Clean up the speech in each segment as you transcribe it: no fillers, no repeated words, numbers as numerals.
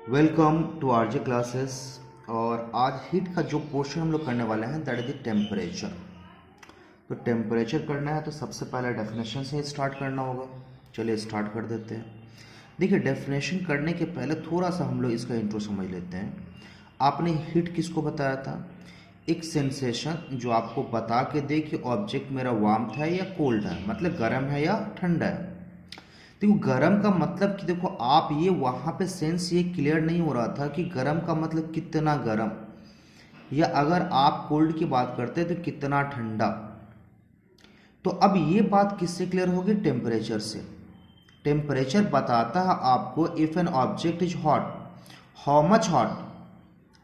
Welcome to RJ classes. और आज heat का जो पोर्शन हम लोग करने वाले हैं दैट इज द टेम्परेचर। तो टेम्परेचर करना है तो सबसे पहले डेफिनेशन से स्टार्ट करना होगा। चलिए स्टार्ट कर देते हैं। देखिए, डेफिनेशन करने के पहले थोड़ा सा हम लोग इसका इंट्रो समझ लेते हैं। आपने हीट किसको बताया था? एक सेंसेशन जो आपको बता के दे कि ऑब्जेक्ट मेरा वार्म है या कोल्ड है, मतलब गर्म है या ठंडा है। देखो, गरम का मतलब कि देखो आप ये वहाँ पे सेंस ये क्लियर नहीं हो रहा था कि गरम का मतलब कितना गरम, या अगर आप कोल्ड की बात करते हैं तो कितना ठंडा। तो अब ये बात किससे क्लियर होगी? टेम्परेचर से। टेम्परेचर बताता है आपको if an object is hot, how much hot,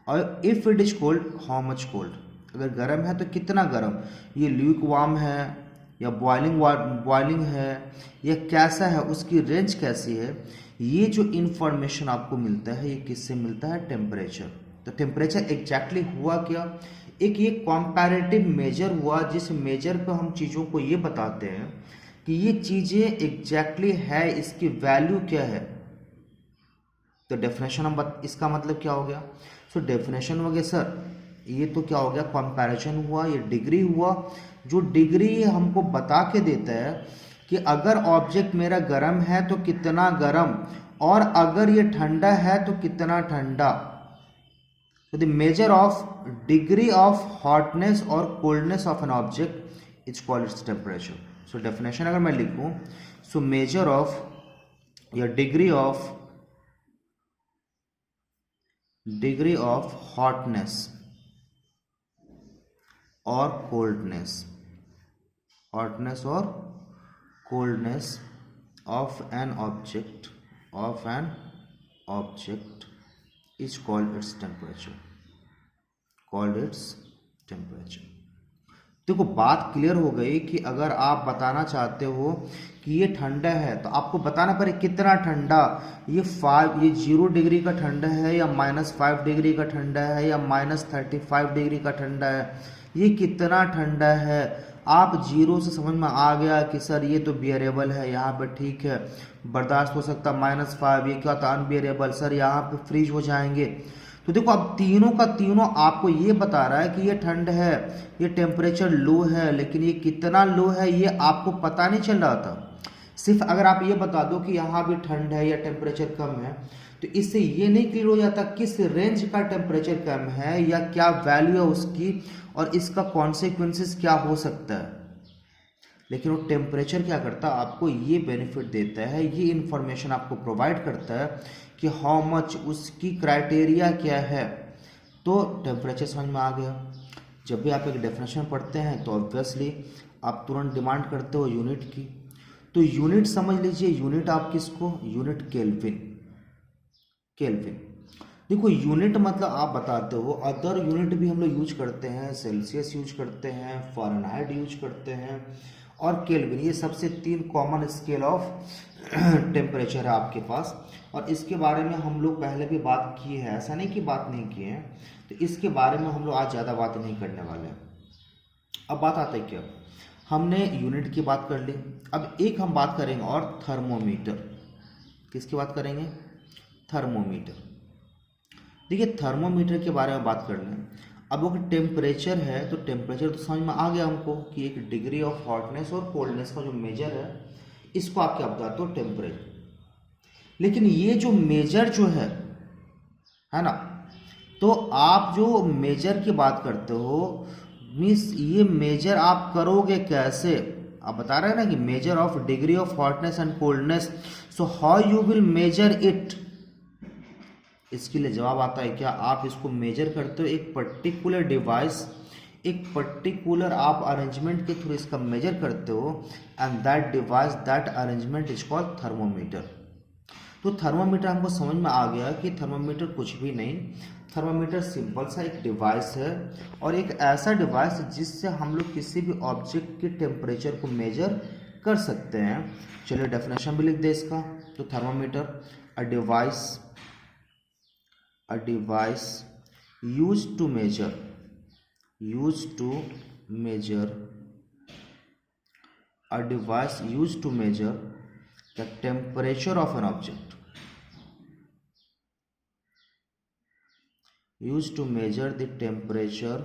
और if it is cold, how much cold. अगर गर्म है तो कितना गर्म, ये ल्यूक वार्म है या बॉइलिंग है या कैसा है, उसकी रेंज कैसी है। ये जो इन्फॉर्मेशन आपको मिलता है ये किससे मिलता है? टेम्परेचर। तो टेम्परेचर एग्जैक्टली हुआ क्या? एक ये कॉम्पैरेटिव मेजर हुआ जिस मेजर पे हम चीज़ों को ये बताते हैं कि ये चीज़ें एग्जैक्टली है, इसकी वैल्यू क्या है। तो डेफिनेशन हम इसका मतलब क्या हो गया? सो डेफिनेशन हो गया सर, ये तो क्या हो गया? कंपैरिजन हुआ, ये डिग्री हुआ। जो डिग्री हमको बता के देता है कि अगर ऑब्जेक्ट मेरा गर्म है तो कितना गर्म, और अगर ये ठंडा है तो कितना ठंडा। तो the measure of degree of hotness और coldness of an object is called its temperature. So definition अगर मैं लिखूं, सो मेजर ऑफ या डिग्री ऑफ हॉटनेस और coldness of an object is called its temperature. देखो, बात क्लियर हो गई कि अगर आप बताना चाहते हो कि ये ठंडा है तो आपको बताना पड़े कितना ठंडा। ये 0 डिग्री का ठंडा है या -5 डिग्री का ठंडा है या -35 डिग्री का ठंडा है, ये कितना ठंडा है। आप जीरो से समझ में आ गया कि सर ये तो बियरेबल है, यहाँ पे ठीक है, बर्दाश्त हो सकता। -5 ये क्या था? अनबियरेबल। सर यहाँ पे फ्रीज हो जाएंगे। तो देखो, अब तीनों का तीनों आपको ये बता रहा है कि ये ठंड है, ये टेम्परेचर लो है, लेकिन ये कितना लो है ये आपको पता नहीं चल रहा था। सिर्फ अगर आप ये बता दो कि यहाँ भी ठंड है या टेम्परेचर कम है, तो इससे ये नहीं क्लियर हो जाता किस रेंज का टेम्परेचर कम है या क्या वैल्यू है उसकी, और इसका कॉन्सिक्वेंसेस क्या हो सकता है। लेकिन वो टेम्परेचर क्या करता है? आपको ये बेनिफिट देता है, ये इंफॉर्मेशन आपको प्रोवाइड करता है कि हाउ मच, उसकी क्राइटेरिया क्या है। तो टेम्परेचर समझ में आ गया। जब भी आप एक डेफिनेशन पढ़ते हैं तो ऑब्वियसली आप तुरंत डिमांड करते हो यूनिट की। तो यूनिट समझ लीजिए, यूनिट आप किसको? Unit kelvin. केल्विन। देखो, यूनिट मतलब आप बताते हो, अदर यूनिट भी हम लोग यूज करते हैं, सेल्सियस यूज करते हैं, फ़ारेनहाइट यूज करते हैं, और केल्विन। ये सबसे 3 कॉमन स्केल ऑफ टेम्परेचर है आपके पास। और इसके बारे में हम लोग पहले भी बात की है, ऐसा नहीं कि बात नहीं की है। तो इसके बारे में हम लोग आज ज़्यादा बात नहीं करने वाले हैं। अब बात आता है क्या, हमने यूनिट की बात कर ली। अब एक हम बात करेंगे और थर्मोमीटर। किसकी बात करेंगे? थर्मोमीटर। देखिए, थर्मोमीटर के बारे में बात कर लें। अब अगर टेम्परेचर है तो टेम्परेचर तो समझ में आ गया हमको कि एक डिग्री ऑफ हॉटनेस और कोल्डनेस का जो मेजर है, इसको आप क्या बताते हो? टेम्परेचर। लेकिन ये जो मेजर जो है ना, तो आप जो मेजर की बात करते हो, मीन्स ये मेजर आप करोगे कैसे? आप बता रहे हैं ना कि major of degree of hotness and coldness, so how you will measure it. इसके लिए जवाब आता है क्या? आप इसको मेजर करते हो एक पर्टिकुलर डिवाइस, एक पर्टिकुलर आप अरेंजमेंट के थ्रू इसका मेजर करते हो, and that device, that arrangement is called thermometer. तो थर्मोमीटर हमको समझ में आ गया कि थर्मोमीटर कुछ भी नहीं, थर्मोमीटर सिंपल सा एक डिवाइस है, और एक ऐसा डिवाइस जिससे हम लोग किसी भी ऑब्जेक्ट के टेम्परेचर को मेजर कर सकते हैं। चलिए डेफिनेशन भी लिख दे इसका। तो thermometer, a device, a device used to measure a device used to measure the temperature of an object, used to measure the temperature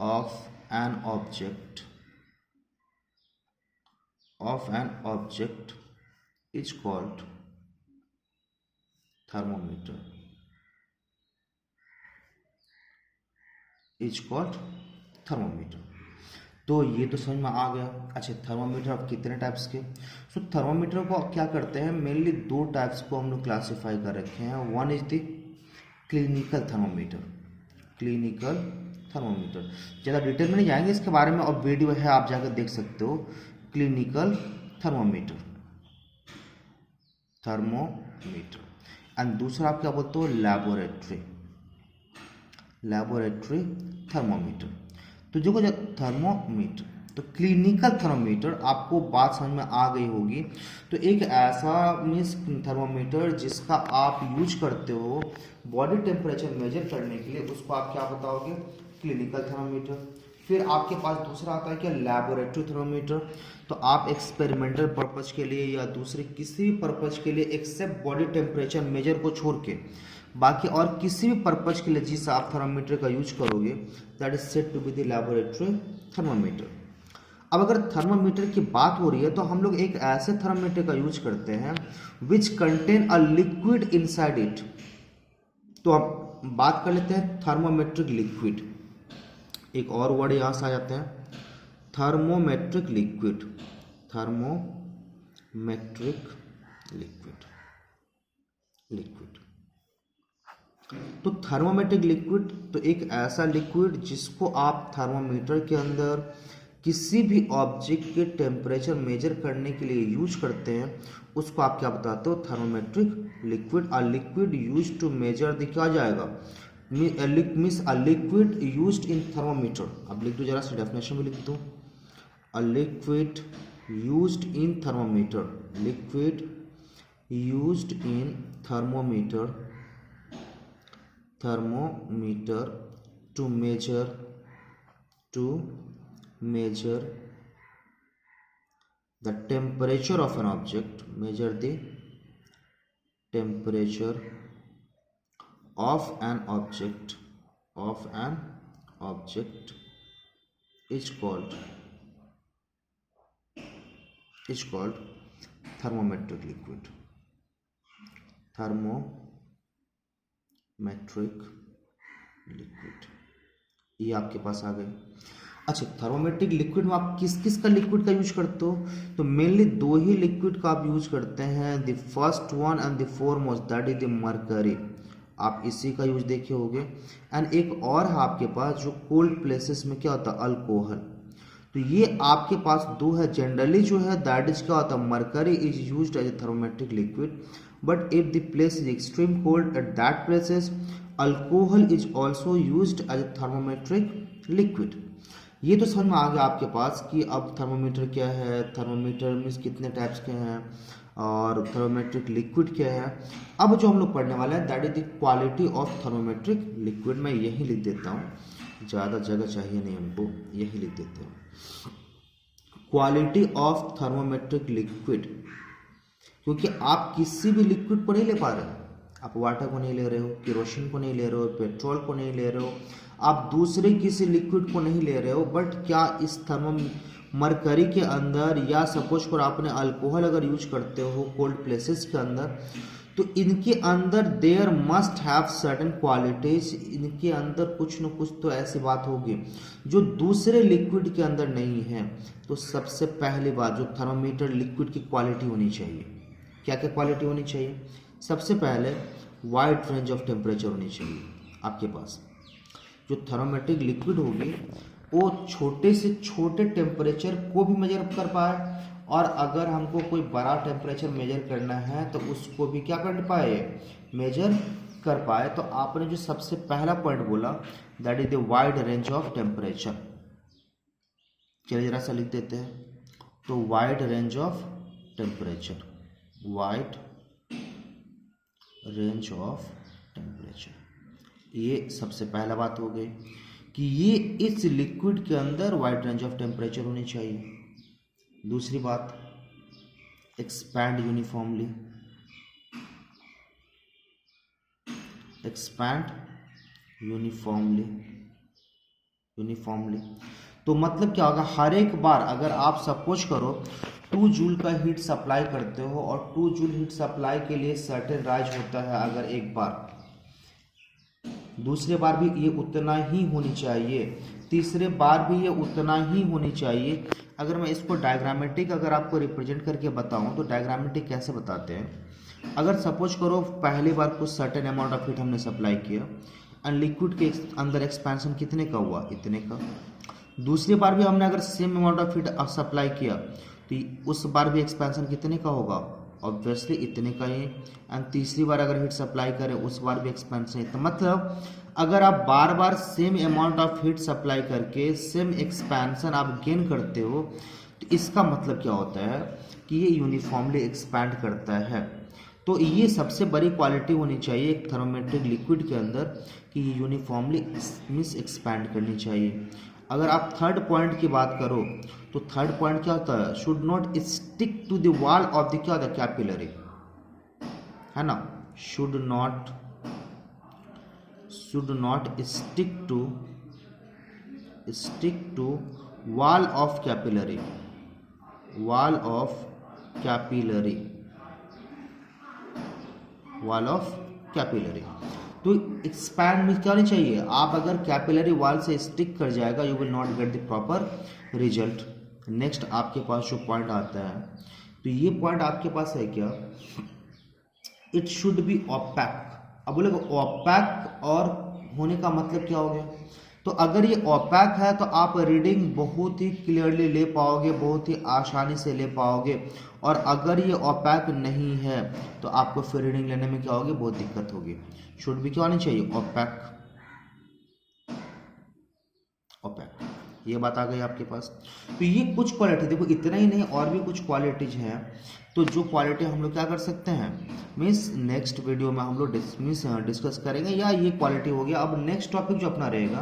of an object is called thermometer. तो ये तो समझ में आ गया। अच्छा, थर्मोमीटर अब कितने टाइप्स के? सो थर्मोमीटर को क्या करते हैं, मेनली दो टाइप्स को हम लोग क्लासीफाई कर रखे हैं। One is the clinical thermometer. ज़्यादा डिटेल में नहीं जाएंगे इसके बारे में, और वीडियो है आप जाकर देख सकते हो। क्लिनिकल थर्मोमीटर एंड दूसरा आप क्या बोलते हो, लैबोरेटरी थर्मोमीटर। तो जो थर्मोमीटर, तो क्लिनिकल थर्मोमीटर आपको बात समझ में आ गई होगी। तो एक ऐसा मीन्स थर्मोमीटर जिसका आप यूज करते हो बॉडी टेम्परेचर मेजर करने के लिए, उसको आप क्या बताओगे, क्लिनिकल थर्मोमीटर। फिर आपके पास दूसरा आता है क्या, लैबोरेटरी थर्मोमीटर। तो आप एक्सपेरिमेंटल पर्पज के लिए या दूसरे किसी भी पर्पज के लिए एक्सेप्ट बॉडी टेम्परेचर मेजर को छोड़ के बाकी और किसी भी पर्पज के लिए जिस आप थर्मोमीटर का यूज करोगे, that is said to be the laboratory thermometer. अब अगर थर्मोमीटर की बात हो रही है तो हम लोग एक ऐसे थर्मोमीटर का यूज करते हैं which contain a liquid inside it. तो अब बात कर लेते हैं थर्मोमेट्रिक लिक्विड। एक और वर्ड यहां से आ जाते हैं, थर्मोमेट्रिक लिक्विड। तो थर्मोमेट्रिक लिक्विड तो एक ऐसा लिक्विड जिसको आप थर्मोमीटर के अंदर किसी भी ऑब्जेक्ट के टेम्परेचर मेजर करने के लिए यूज करते हैं, उसको आप क्या बताते हो, thermometric liquid. A liquid use to measure the, क्या जाएगा, means a liquid used in thermometer. अब लिख दो, जरा सी डेफिनेशन भी लिख दो। A liquid used in thermometer, liquid used in thermometer to measure the temperature of an object, measure the temperature of an object is called thermometric liquid, ये आपके पास आ गए। अच्छा, थर्मोमेट्रिक लिक्विड में आप किस किस का लिक्विड का यूज करते हो? तो मेनली दो ही लिक्विड का आप यूज करते हैं, the first one and the foremost, that is the mercury. आप इसी का यूज देखे होंगे। एंड एक और है आपके पास जो कोल्ड प्लेसेस में क्या होता है, अल्कोहल। तो ये आपके पास दो है। जनरली जो है दैट इज क्या होता है, mercury is used as a thermometric liquid, but if the place is extreme cold at that places, alcohol is also used as a thermometric liquid. ये तो समझ में आ गया आपके पास कि अब थर्मोमीटर क्या है, थर्मोमीटर मीन्स कितने टाइप्स के हैं, और थर्मोमेट्रिक लिक्विड क्या है। अब जो हम लोग पढ़ने वाले हैं that is the quality of thermometric liquid. मैं यही लिख देता हूँ, ज़्यादा जगह चाहिए नहीं हमको, यही लिख देते हैं, क्वालिटी ऑफ थर्मोमेट्रिक लिक्विड। क्योंकि आप किसी भी लिक्विड को नहीं ले पा रहे हो, आप वाटर को नहीं ले रहे हो, केरोसिन को नहीं ले रहे हो, पेट्रोल को नहीं ले रहे हो, आप दूसरे किसी लिक्विड को नहीं ले रहे हो, बट क्या इस मरकरी के अंदर या सपोज कर आपने अल्कोहल अगर यूज करते हो कोल्ड प्लेसेस के अंदर, तो इनके अंदर there must have certain qualities, इनके अंदर कुछ न कुछ तो ऐसी बात होगी जो दूसरे लिक्विड के अंदर नहीं है। तो सबसे पहली बात जो थर्मोमीटर लिक्विड की क्वालिटी होनी चाहिए, क्या क्या क्वालिटी होनी चाहिए? सबसे पहले वाइड रेंज ऑफ टेम्परेचर होनी चाहिए आपके पास। जो थर्मोमेट्रिक लिक्विड होगी वो छोटे से छोटे टेम्परेचर को भी मेजर कर पाए, और अगर हमको कोई बड़ा टेम्परेचर मेजर करना है तो उसको भी क्या कर पाए, मेजर कर पाए। तो आपने जो सबसे पहला पॉइंट बोला that is the wide range of temperature. चलिए जरा सा लिख देते हैं, तो wide range of temperature, wide range of temperature, ये सबसे पहला बात हो गई कि ये इस लिक्विड के अंदर वाइड रेंज ऑफ टेम्परेचर होनी चाहिए। दूसरी बात, एक्सपैंड यूनिफॉर्मली। तो मतलब क्या होगा, हर एक बार अगर आप सपोज करो 2 जूल का हीट सप्लाई करते हो और 2 जूल हीट सप्लाई के लिए सर्टेन राइज होता है, अगर एक बार, दूसरे बार भी ये उतना ही होनी चाहिए, तीसरे बार भी ये उतना ही होनी चाहिए। अगर मैं इसको डायग्रामेटिक अगर आपको रिप्रेजेंट करके बताऊं तो डायग्रामेटिक कैसे बताते हैं, अगर सपोज करो पहली बार कुछ सर्टेन अमाउंट ऑफ हीट हमने सप्लाई किया एंड लिक्विड के अंदर एक्सपेंशन कितने का हुआ, इतने का। दूसरी बार भी हमने अगर same amount of heat supply किया तो उस बार भी एक्सपेंशन कितने का होगा, ऑब्वियसली इतने का ही। एंड तीसरी बार अगर हीट सप्लाई करें उस बार भी एक्सपेंशन इतना। मतलब अगर आप बार बार same amount of heat supply करके सेम एक्सपेंशन आप गेन करते हो तो इसका मतलब क्या होता है कि ये यूनिफॉर्मली एक्सपैंड करता है। तो ये सबसे बड़ी क्वालिटी होनी चाहिए एक थर्मोमेट्रिक लिक्विड के अंदर कि ये यूनिफॉर्मली मिस एक्सपैंड करनी चाहिए। अगर आप थर्ड पॉइंट की बात करो तो थर्ड पॉइंट क्या होता है, should not stick to the wall of the क्या होता है, कैपिलरी, है ना, should not stick to wall of capillary तो एक्सपैंड में क्या नहीं चाहिए, आप अगर कैपिलरी वॉल से स्टिक कर जाएगा you will not get the proper result. Next आपके पास जो पॉइंट आता है, तो ये पॉइंट आपके पास है क्या, इट शुड बी ओपैक। अब बोलेगा ओपैक और होने का मतलब क्या हो गया, तो अगर ये ओपैक है तो आप रीडिंग बहुत ही क्लियरली ले पाओगे, बहुत ही आसानी से ले पाओगे। और अगर ये ओपैक नहीं है तो आपको फिर रीडिंग लेने में क्या होगी, बहुत दिक्कत होगी। शुड भी क्या होनी चाहिए, ओपैक। ये बात आ गई आपके पास। तो ये कुछ क्वालिटी, देखो इतना ही नहीं और भी कुछ क्वालिटीज हैं। तो जो क्वालिटी हम लोग क्या कर सकते हैं, मीन्स नेक्स्ट वीडियो में हम लोग डिस्कस करेंगे, या ये क्वालिटी हो गया। अब नेक्स्ट टॉपिक जो अपना रहेगा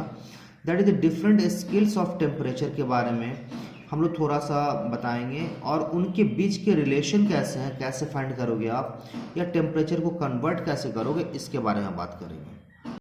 that is the different scales of temperature के बारे में हम लोग थोड़ा सा बताएंगे, और उनके बीच के रिलेशन कैसे हैं, कैसे फाइंड करोगे आप, या टेम्परेचर को कन्वर्ट कैसे करोगे, इसके बारे में बात करेंगे।